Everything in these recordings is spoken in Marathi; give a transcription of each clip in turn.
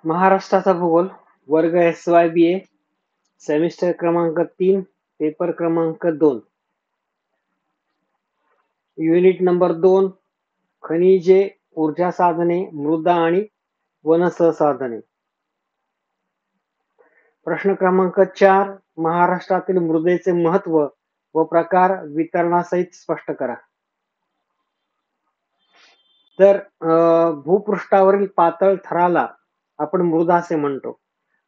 महाराष्ट्राचा भूगोल वर्ग SYBA सेमिस्टर क्रमांक 3 पेपर क्रमांक 2 युनिट नंबर 2 खनिजे ऊर्जा साधने मृदा आणि वनसंसाधने. प्रश्न क्रमांक 4 महाराष्ट्रातील मृदेचे महत्व व प्रकार वितरणासहित स्पष्ट करा. तर भूपृष्ठावरील पातळ थराला आपण मृदा असे म्हणतो.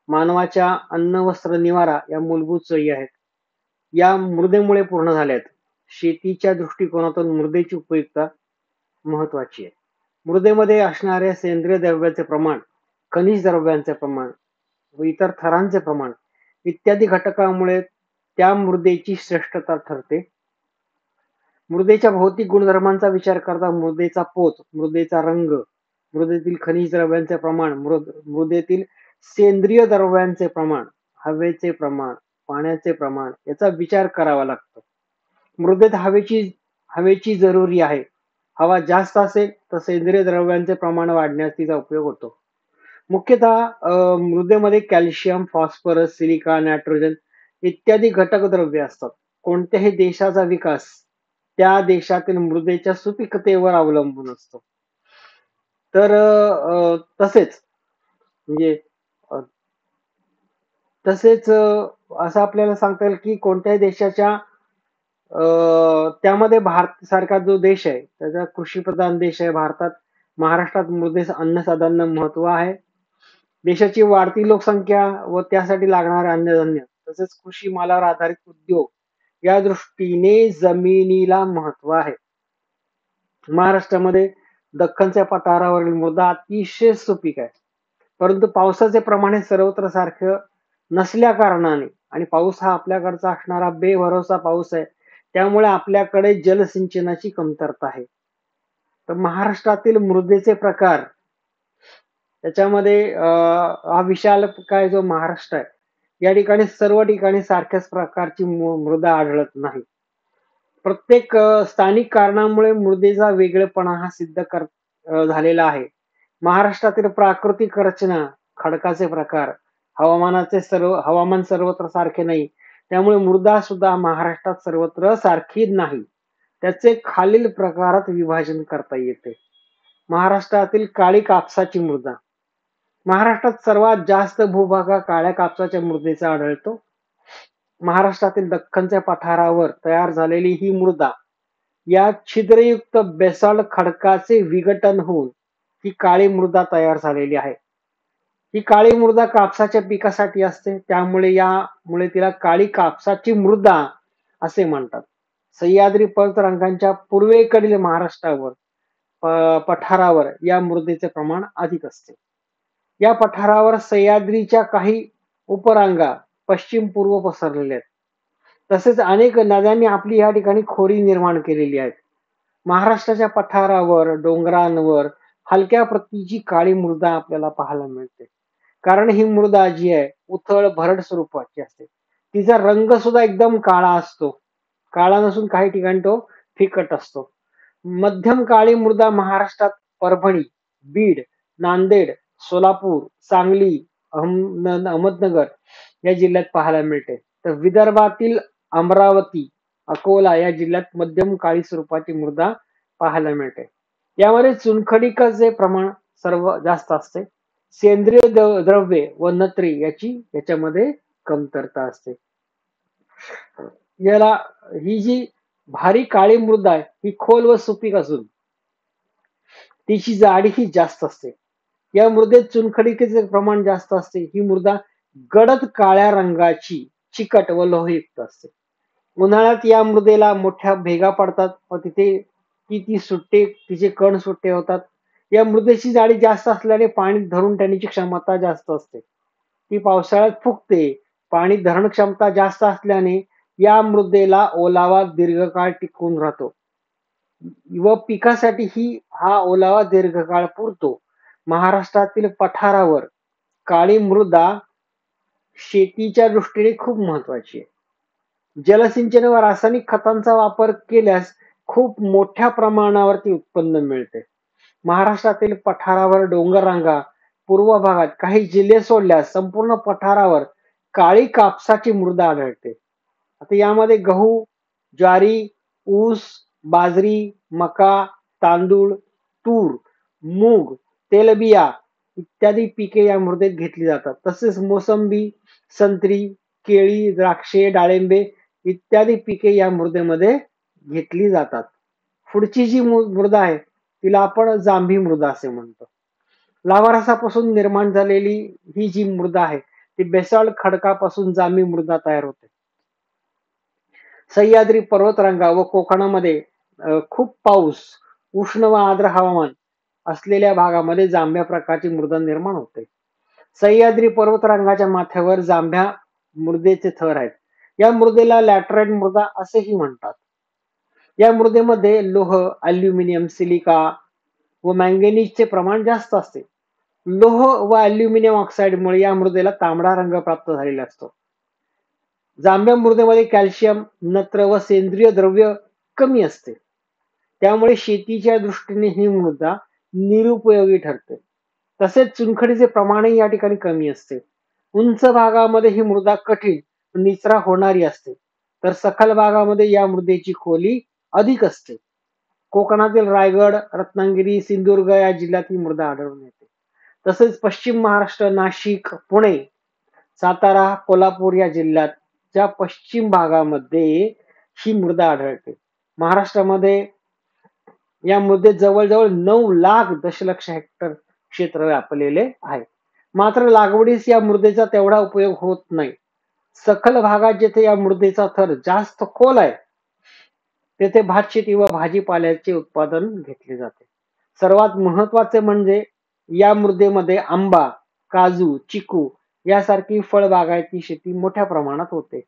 मानवाच्या अन्न वस्त्र निवारा या मूलभूत सोयी आहेत, या मृदेमुळे पूर्ण झाल्यात. शेतीच्या दृष्टिकोनातून मृदेची उपयुक्तता महत्वाची आहे. मृदेमध्ये असणाऱ्या सेंद्रिय द्रव्याचे प्रमाण, खनिज द्रव्यांचे प्रमाण व इतर थरांचे प्रमाण इत्यादी घटकांमुळे त्या मृदेची श्रेष्ठता ठरते. मृदेच्या भौतिक गुणधर्मांचा विचार करता मृदेचा पोत, मृदेचा रंग, मृदेतील खनिज द्रव्यांचे प्रमाण, मृदेतील सेंद्रिय द्रव्यांचे प्रमाण, हवेचे प्रमाण, पाण्याचे प्रमाण याचा विचार करावा लागतो. मृदेत हवेची जरुरी आहे. हवा जास्त असेल तर सेंद्रिय द्रव्यांचे प्रमाण वाढण्यास तिचा उपयोग होतो. मुख्यतः मृदेमध्ये कॅल्शियम, फॉस्फरस, सिलिका, नायट्रोजन इत्यादी घटक द्रव्ये असतात. कोणत्याही देशाचा विकास त्या देशातील मृदेच्या सुपीकतेवर अवलंबून असतो. तर तसेच म्हणजे असं आपल्याला सांगता येईल की कोणत्याही देशाच्या त्यामध्ये भारत सारखा जो देश आहे त्याचा कृषी प्रधान देश आहे भारतात. महाराष्ट्रात मृदेस अन्नसाधनांना महत्व आहे. देशाची वाढती लोकसंख्या व त्यासाठी लागणारे अन्नधान्य तसेच कृषी मालावर आधारित उद्योग या दृष्टीने जमिनीला महत्व आहे. महाराष्ट्रामध्ये दख्खनच्या पठारावरील मृदा अतिशय सुपीक आहे, परंतु पावसाचे प्रमाण हे सर्वत्र सारखं नसल्या कारणाने आणि पाऊस हा आपल्याकडचा असणारा बेभरोसा पाऊस आहे, त्यामुळे आपल्याकडे जलसिंचनाची कमतरता आहे. तर महाराष्ट्रातील मृदेचे प्रकार त्याच्यामध्ये हा विशाल काय जो महाराष्ट्र आहे या ठिकाणी सर्व ठिकाणी सारख्याच प्रकारची मृदा आढळत नाही. प्रत्येक स्थानिक कारणामुळे मृदेचा वेगळेपणा हा सिद्ध झालेला आहे. महाराष्ट्रातील प्राकृतिक रचना, खडकाचे प्रकार, हवामान सर्वत्र सारखे नाही, त्यामुळे मृदा सुद्धा महाराष्ट्रात सर्वत्र सारखी नाही. त्याचे खालील प्रकारात विभाजन करता येते. महाराष्ट्रातील काळी कापसाची मृदा. महाराष्ट्रात सर्वात जास्त भूभाग हा काळ्या कापसाच्या मृदेचा आढळतो. महाराष्ट्रातील दख्खनच्या पठारावर तयार झालेली ही मृदा या छिद्रयुक्त बेसाल्ट खडकाचे विघटन होऊन ही काळी मृदा तयार झालेली आहे. ही काळी मृदा कापसाच्या पिकासाठी असते, त्यामुळे तिला काळी कापसाची मृदा असे म्हणतात. सह्याद्री पर्वतरांगांच्या पूर्वेकडील महाराष्ट्रावर पठारावर या मृदेचे प्रमाण अधिक असते. या पठारावर सह्याद्रीच्या काही उपरांगा पश्चिम पूर्व पसरलेल्या आहेत. तसेच अनेक नद्यांनी आपली या ठिकाणी खोरी निर्माण केलेली आहेत. महाराष्ट्राच्या पठारावर, डोंगरांवर हलक्या प्रतीची काळी मृदा आपल्याला पाहायला मिळते. कारण ही मृदा जी आहे उथळ भरड स्वरूपाची असते. तिचा रंग सुद्धा एकदम काळा असतो. काळा नसून काही ठिकाणी तो फिकट असतो. मध्यम काळी मृदा महाराष्ट्रात परभणी, बीड, नांदेड, सोलापूर, सांगली, अहमदनगर या जिल्ह्यात पाहायला मिळते. तर विदर्भातील अमरावती, अकोला या जिल्ह्यात मध्यम काळी स्वरूपाची मृदा पाहायला मिळते. यामध्ये चुनखडीचे प्रमाण सर्व जास्त असते. सेंद्रिय द्रव्ये व नत्री याच्यामध्ये कमतरता असते. ही जी भारी काळी मृदा आहे ही खोल व सुपीक असून तिची जाडी ही जास्त असते. या मृदेत चुनखडीचे प्रमाण जास्त असते. ही मृदा गडद काळ्या रंगाची, चिकट व लोहयुक्त असते. उन्हाळ्यात या मृदेला मोठ्या भेगा पडतात व तिचे कण सुट्टे होतात. या मृदेची जाडी जास्त असल्याने पाणी धरून ठेवण्याची क्षमता जास्त असते. ती पावसाळ्यात फुगते. पाणी धरण क्षमता जास्त असल्याने या मृदेला ओलावा दीर्घकाळ टिकून राहतो व पिकासाठी हा ओलावा दीर्घकाळ पुरतो. महाराष्ट्रातील पठारावर काळी मृदा शेतीच्या दृष्टीने खूप महत्वाची आहे. जलसिंचन व रासायनिक खतांचा वापर केल्यास खूप मोठ्या प्रमाणावरती उत्पन्न मिळते. महाराष्ट्रातील पठारावर डोंगर रांगा पूर्व भागात काही जिल्हे सोडल्यास संपूर्ण पठारावर काळी कापसाची मृदा आढळते. आता यामध्ये गहू, ज्वारी, ऊस, बाजरी, मका, तांदूळ, तूर, मूग, तेलबिया इत्यादी पिके या मृदेत घेतली जातात. तसेच मोसंबी, संत्री, केळी, द्राक्षे, डाळिंबे इत्यादी पिके या मृदेमध्ये घेतली जातात. पुढची जी मृदा आहे तिला आपण जांभी मृदा असे म्हणतो. लाव्हारसापासून निर्माण झालेली ही जी मृदा आहे ती बेसाल्ट खडकापासून जांभी मृदा तयार होते. सह्याद्री पर्वतरांगा व कोकणामध्ये खूप पाऊस, उष्ण व आर्द्र हवामान असलेल्या भागामध्ये जांभ्या प्रकारची मृदा निर्माण होते. सह्याद्री पर्वतरांगाच्या माथ्यावर जांभ्या मृदेचे थर आहेत. या मृदेला लॅटराइट मृदा असेही म्हणतात. या मृदेमध्ये लोह, अल्युमिनियम, सिलिका व मॅंगनीजचे प्रमाण जास्त असते. लोह व अल्युमिनियम ऑक्साईडमुळे या मृदेला तांबडा रंग प्राप्त झालेला असतो. जांभ्या मृदेमध्ये कॅल्शियम, नत्र व सेंद्रिय द्रव्य कमी असते. त्यामुळे शेतीच्या दृष्टीने ही मृदा निरुपयोगी ठरते. तसेच चुनखडीचे प्रमाणही या ठिकाणी कमी असते. उंच भागामध्ये ही मृदा कठीण निचरा होणारी असते, तर सखल भागामध्ये या मृदेची खोली अधिक असते. कोकणातील रायगड, रत्नागिरी, सिंधुदुर्ग या जिल्ह्यात ही मृदा आढळून येते. तसेच पश्चिम महाराष्ट्र, नाशिक, पुणे, सातारा, कोल्हापूर या जिल्ह्याच्या पश्चिम भागामध्ये ही मृदा आढळते. महाराष्ट्रामध्ये या मृदेत जवळजवळ 9 लाख दशलक्ष हेक्टर क्षेत्र व्यापलेले आहे. मात्र लागवडीस या मृदेचा तेवढा उपयोग होत नाही. सखल भागात जेथे या मृदेचा थर जास्त खोल आहे तेथे भात शेती व भाजीपाल्याचे उत्पादन घेतले जाते. सर्वात महत्वाचे म्हणजे या मृदेमध्ये आंबा, काजू, चिकू यासारखी फळबागायती शेती मोठ्या प्रमाणात होते.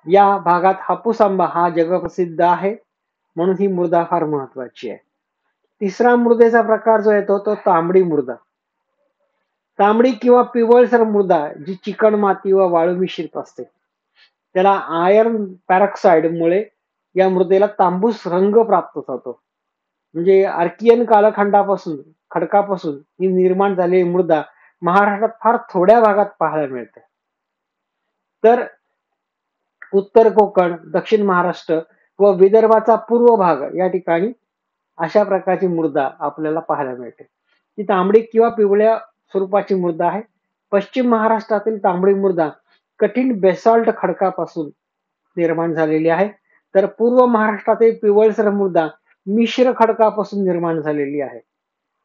या भागात हापूस आंबा हा जगप्रसिद्ध आहे, म्हणून ही मृदा फार महत्वाची आहे. तिसरा मृदेचा प्रकार जो येतो तो तांबडी मृदा. तांबडी किंवा पिवळसर मृदा जी चिकण माती व वाळू मिश्रित असते. त्याला आयर्न पॅरॉक्साइड मुळे या मृदेला तांबूस रंग प्राप्त होतो. म्हणजे आर्कियन कालखंडापासून खडकापासून ही निर्माण झालेली मृदा महाराष्ट्रात फार थोड्या भागात पाहायला मिळते. तर उत्तर कोकण, दक्षिण महाराष्ट्र व विदर्भाचा पूर्व भाग या ठिकाणी अशा प्रकारची मृदा आपल्याला पाहायला मिळते. ती तांबडी किंवा पिवळ्या स्वरूपाची मृदा आहे. पश्चिम महाराष्ट्रातील तांबडी मृदा कठीण बेसाल्ट खडकापासून निर्माण झालेली आहे, तर पूर्व महाराष्ट्रातील पिवळसर मृदा मिश्र खडकापासून निर्माण झालेली आहे.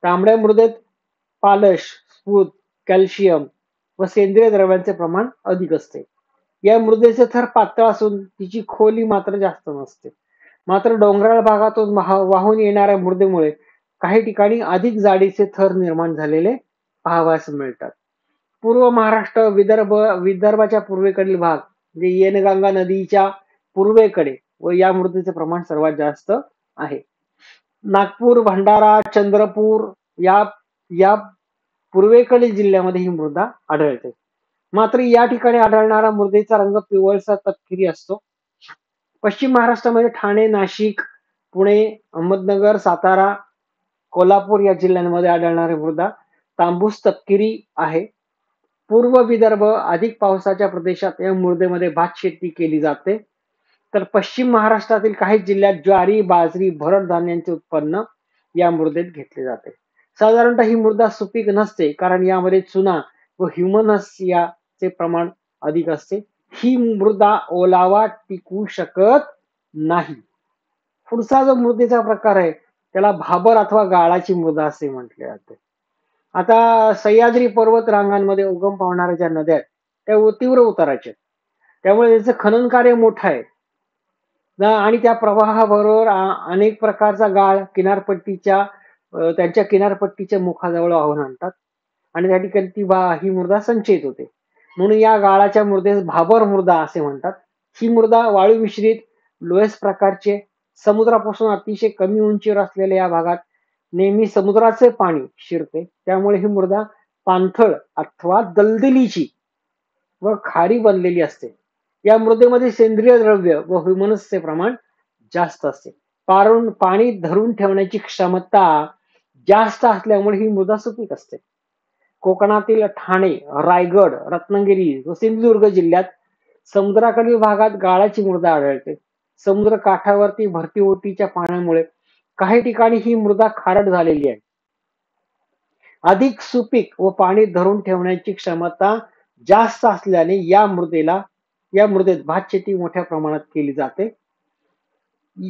तांबड्या मृदेत पालश, स्फूत, कॅल्शियम व सेंद्रिय द्रव्यांचे प्रमाण अधिक असते. या मृदेचे थर पातळ असून तिची खोली मात्र जास्त नसते. मात्र डोंगराळ भागातून वाहून येणाऱ्या मृदेमुळे काही ठिकाणी अधिक जाडीचे थर निर्माण झालेले पाहावयास मिळतात. पूर्व महाराष्ट्र, विदर्भाच्या पूर्वेकडील भाग म्हणजे येनगंगा नदीच्या पूर्वेकडे व या मृदेचे प्रमाण सर्वात जास्त आहे. नागपूर, भंडारा, चंद्रपूर या या पूर्वेकडील जिल्ह्यामध्ये ही मृदा आढळते. मात्र या ठिकाणी आढळणारा मृदेचा रंग पिवळसर तपकिरी असतो. पश्चिम महाराष्ट्रामध्ये ठाणे, नाशिक, पुणे, अहमदनगर, सातारा, कोल्हापूर या जिल्ह्यांमध्ये आढळणारी मृदा तांबूस तपकिरी आहे. पूर्व विदर्भ अधिक पावसाच्या प्रदेशात या मृदेमध्ये भात शेती केली जाते. तर पश्चिम महाराष्ट्रातील काही जिल्ह्यात ज्वारी, बाजरी, भरड धान्यांचे उत्पन्न या मृदेत घेतले जाते. साधारणतः ही मृदा सुपीक नसते, कारण यामध्ये चुना व ह्युमनस याचे प्रमाण अधिक असते. ही मृदा ओलावा टिकवू शकत नाही. पुढचा जो मृदेचा प्रकार आहे त्याला भाबर अथवा गाळाची मृदा असे म्हटले जाते. आता सह्याद्री पर्वत रांगांमध्ये उगम पावणाऱ्या ज्या नद्या आहेत त्या तीव्र उताराच्या, त्यामुळे त्याचं खनन कार्य मोठं आहे आणि त्या प्रवाहाबरोबर अनेक प्रकारचा गाळ किनारपट्टीच्या त्यांच्या किनारपट्टीच्या मुखाजवळ वाहून आणतात आणि त्या ठिकाणी ही मृदा संचयित होते. म्हणून या गाळाच्या मृदेस भाबर मृदा असे म्हणतात. ही मृदा वाळू मिश्रित लोयस प्रकारचे, समुद्रापासून अतिशय कमी उंचीवर असलेल्या या भागात नेहमी समुद्राचे पाणी शिरते. त्यामुळे ही मृदा पाणथळ अथवा दलदलीची व खारी बनलेली असते. या मृदेमध्ये सेंद्रिय द्रव्य व ह्युमनसचे प्रमाण जास्त असते. पाणी धरून ठेवण्याची क्षमता जास्त असल्यामुळे ही मृदा सुपीक असते. कोकणातील ठाणे, रायगड, रत्नागिरी व सिंधुदुर्ग जिल्ह्यात समुद्राकडील भागात गाळाची मृदा आढळते. समुद्र काठावरती भरती ओहोटीच्या पाण्यामुळे काही ठिकाणी ही मृदा खारट झालेली आहे. अधिक सुपीक व पाणी धरून ठेवण्याची क्षमता जास्त असल्याने या मृदेत भात शेती मोठ्या प्रमाणात केली जाते.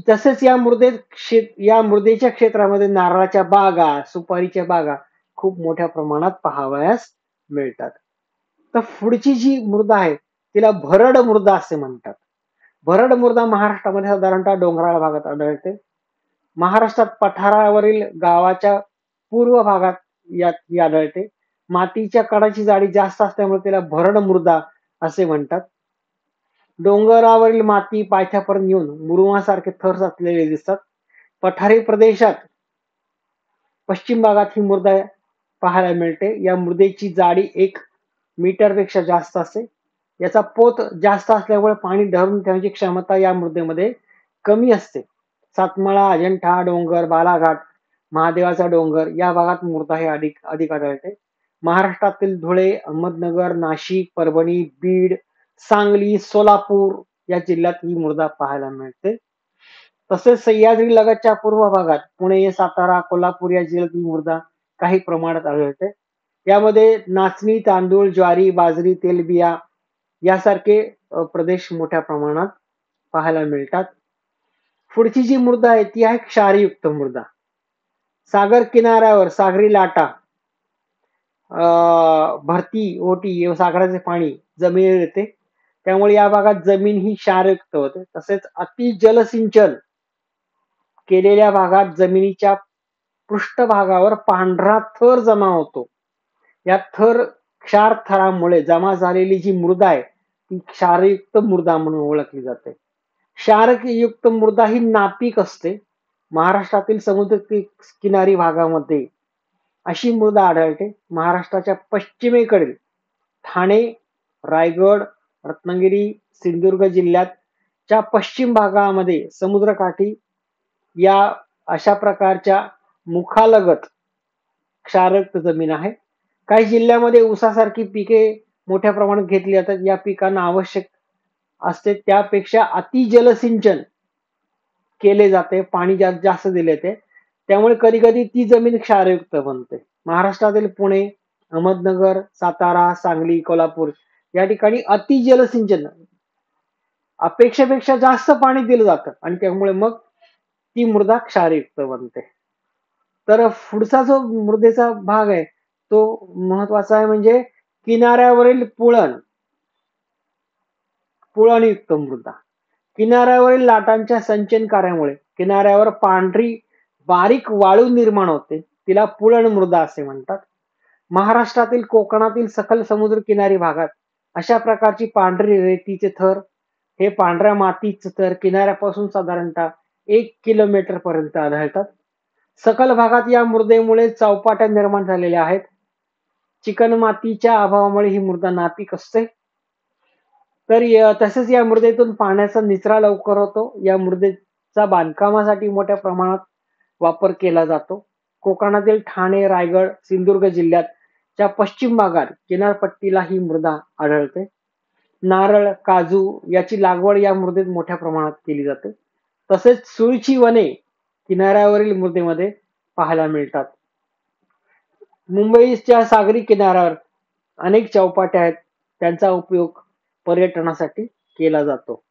तसेच या मृदेच्या क्षेत्रामध्ये नारळाच्या बागा, सुपारीच्या बागा खूप मोठ्या प्रमाणात पाहावयास मिळतात. तर पुढची जी मृदा आहे तिला भरड मृदा असे म्हणतात. भरड मृदा महाराष्ट्रामध्ये साधारणतः डोंगराळ भागात आढळते. महाराष्ट्रात पठारावरील गावाच्या पूर्व भागात यात आढळते. मातीच्या कडाची जाडी जास्त असल्यामुळे तिला भरड मृदा असे म्हणतात. डोंगरावरील माती पायथ्यापर्यंत येऊन मुरुमासारखे थर साचलेले दिसतात. पठारी प्रदेशात पश्चिम भागात ही मृदा पाहायला मिळते. या मृदेची जाडी 1 मीटरपेक्षा जास्त असते. याचा पोत जास्त असल्यामुळे पाणी धरून ठेवण्याची क्षमता या मृदेमध्ये कमी असते. सातमाळा, अजंठा डोंगर, बालाघाट, महादेवाचा डोंगर या भागात मृदा हे अधिक आढळते. महाराष्ट्रातील धुळे, अहमदनगर, नाशिक, परभणी, बीड, सांगली, सोलापूर या जिल्ह्यात ही मृदा पाहायला मिळते. तसेच सह्याद्री लगतच्या पूर्व भागात पुणे, सातारा, कोल्हापूर या जिल्ह्यात ही मृदा काही प्रमाणात आढळते. यामध्ये नाचणी, तांदूळ, ज्वारी, बाजरी, तेलबिया यासारखे प्रदेश मोठ्या प्रमाणात पाहायला मिळतात. पुढची जी मृदा आहे ती आहे क्षारयुक्त मृदा. सागर किनाऱ्यावर सागरी लाटा, भरती ओहोटी, सागराचे पाणी जमिनीवर येते. त्यामुळे या भागात जमीन ही क्षारयुक्त होते. तसेच अति जलसिंचन केलेल्या भागात जमिनीच्या पृष्ठभागावर पांढरा थर जमा होतो. या क्षार थरामुळे जमा झालेली जी मृदा आहे ती क्षारयुक्त मृदा म्हणून ओळखली जाते. क्षारयुक्त मृदा ही नापीक असते. महाराष्ट्रातील समुद्र किनारी भागामध्ये अशी मृदा आढळते. महाराष्ट्राच्या पश्चिमेकडील ठाणे, रायगड, रत्नागिरी, सिंधुदुर्ग जिल्ह्याच्या पश्चिम भागामध्ये समुद्रकाठी या अशा प्रकारच्या मुखालगत क्षारयुक्त जमीन आहे. काही जिल्ह्यामध्ये ऊसासारखी पिके मोठ्या प्रमाणात घेतली जातात. या पिकांना आवश्यक असते त्यापेक्षा अति जलसिंचन केले जाते, पाणी जास्त दिले जाते. त्यामुळे कधी कधी ती जमीन क्षारयुक्त बनते. महाराष्ट्रातील पुणे, अहमदनगर, सातारा, सांगली, कोल्हापूर या ठिकाणी अति जलसिंचन अपेक्षेपेक्षा जास्त पाणी दिलं जातं आणि त्यामुळे मग ती मृदा क्षारयुक्त बनते. तर पुढचा जो मृदेचा भाग आहे तो महत्वाचा आहे म्हणजे किनाऱ्यावरील पुळणयुक्त मृदा. किनाऱ्यावरील लाटांच्या संचयन कार्यामुळे किनाऱ्यावर पांढरी बारीक वाळू निर्माण होते. तिला पुळण मृदा असे म्हणतात. महाराष्ट्रातील कोकणातील सखल समुद्र किनारी भागात अशा प्रकारची पांढरी रेतीचे थर, हे पांढऱ्या मातीचे थर किनाऱ्यापासून साधारणतः 1 किलोमीटर पर्यंत आढळतात. सखल भागात या मृदेमुळे चौपाट्या निर्माण झालेल्या आहेत. चिकणमातीच्या अभावामुळे ही मृदा नापीक असते. तर तसेच या मृदेतून पाण्याचा निचरा लवकर होतो. या मृदेचा बांधकामासाठी मोठ्या प्रमाणात वापर केला जातो. कोकणातील ठाणे, रायगड, सिंधुदुर्ग जिल्ह्याच्या पश्चिम भागात किनारपट्टीला ही मृदा आढळते. नारळ, काजू याची लागवड या मृदेत मोठ्या प्रमाणात केली जाते. तसेच सुळची वने किनाऱ्यावरील मृदेमध्ये पाहायला मिळतात. मुंबईच्या सागरी किनाऱ्यावर अनेक चौपाट्या आहेत. त्यांचा उपयोग पर्यटनासाठी केला जातो.